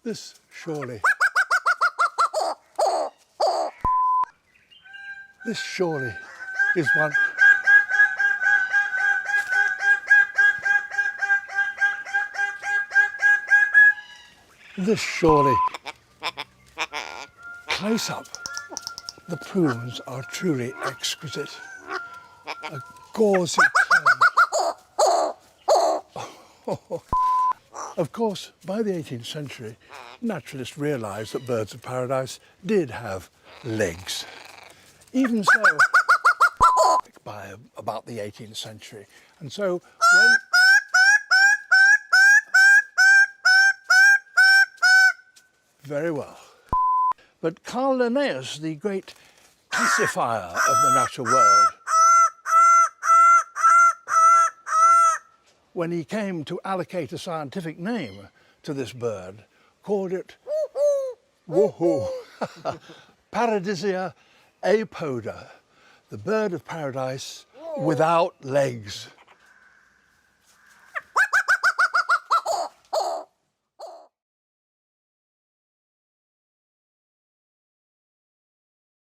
This surely is one. This surely, close up, the prunes are truly exquisite. A gauzy tone. Of course, by the 18th century, naturalists realised that birds of paradise did have legs. Even so, by about the 18th century. And so when very well. But Carl Linnaeus, the great classifier of the natural world, when he came to allocate a scientific name to this bird, called it woohoo, Paradisia apoda, the bird of paradise without legs.